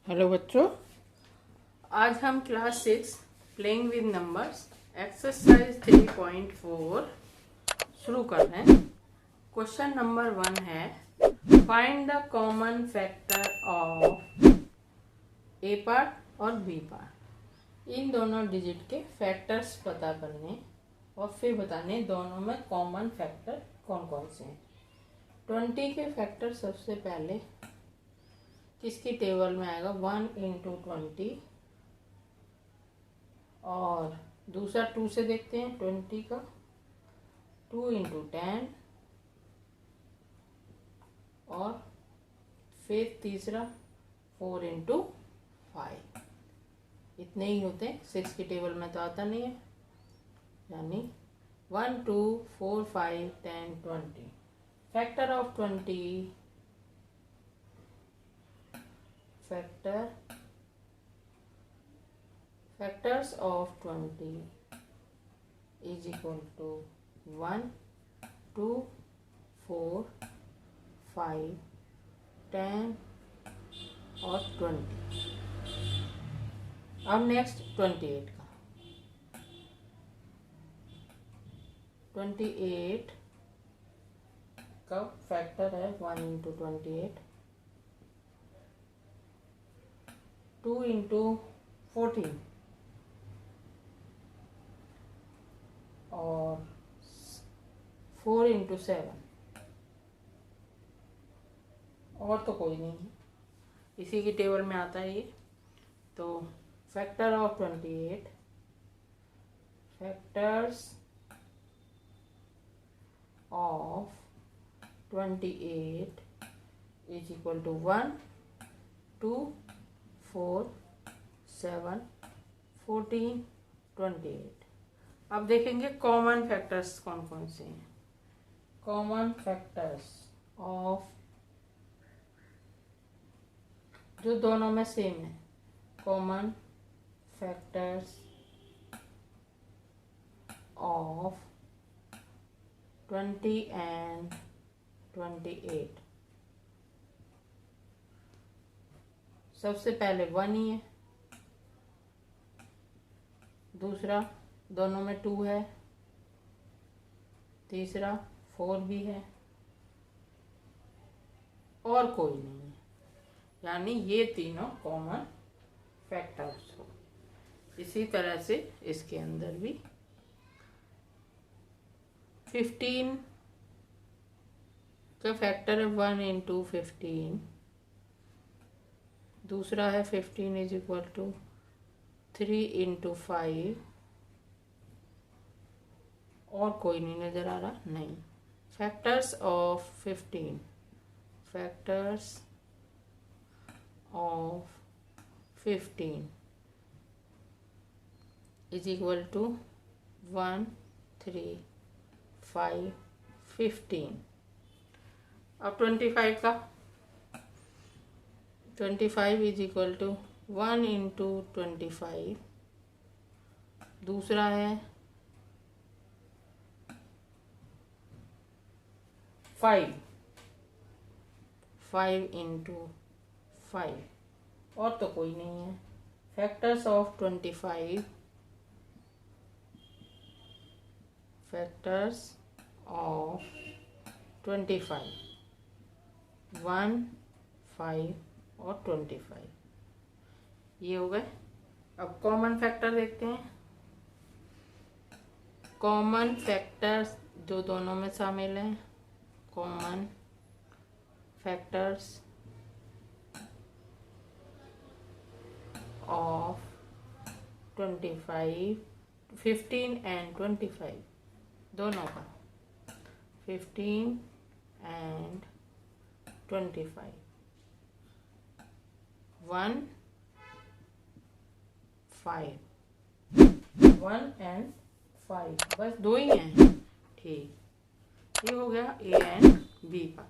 Hello बच्चों, आज हम class 6 playing with numbers exercise 3.4 शुरू कर रहे हैं। क्वेश्चन नंबर 1 है find the common factor of A part और बी पार्ट। इन दोनों डिजिट के फैक्टर्स पता करने और फिर बताने दोनों में कॉमन फैक्टर कौन कौन से हैं। 20 के फैक्टर सबसे पहले किसकी टेबल में आएगा 1 इंटू 20 और दूसरा 2 से देखते हैं 20 का 2 इंटू 10 और फिर तीसरा 4 इंटू 5। इतने ही होते हैं। 6 की टेबल में तो आता नहीं है, यानी 1 2 4 5 10 20। Factor of 20 factors of 20 is equal to 1 2 4 5 10 और 20। अब नेक्स्ट 28 का 28 का फैक्टर है 1 इंटू 28 2 इंटू 14 और 4 इंटू 7 और तो कोई नहीं है, इसी की टेबल में आता है ये। तो factor of 28 factors of 28 is equal to 1 2 4 7 14 28। अब देखेंगे कॉमन फैक्टर्स कौन कौन से हैं। कॉमन फैक्टर्स ऑफ जो दोनों में सेम है, कॉमन फैक्टर्स ऑफ 20 एंड 28। सबसे पहले 1 ही है, दूसरा दोनों में 2 है, तीसरा 4 भी है और कोई नहीं है, यानी ये तीनों कॉमन फैक्टर्स हो। इसी तरह से इसके अंदर भी 15 का फैक्टर है 1 इंटू 15, दूसरा है 15 इज इक्वल टू 3 इंटू 5 और कोई नहीं नज़र आ रहा, नहीं। Factors of 15 factors of 15 is equal to 1 3 5 15। अब 25 का 25 इज इक्वल टू 1 इंटू 25, दूसरा है 5 इंटू 5 और तो कोई नहीं है। फैक्टर्स ऑफ 25 फैक्टर्स ऑफ 25 1 5 और 25 ये हो गए। अब कॉमन फैक्टर देखते हैं। कॉमन फैक्टर्स जो दोनों में शामिल हैं, कॉमन फैक्टर्स ऑफ 25 15 एंड 25 दोनों का 15 एंड 25 1 5 1 एंड 5 बस दो ही हैं। ठीक, ये हो गया ए एंड बी का।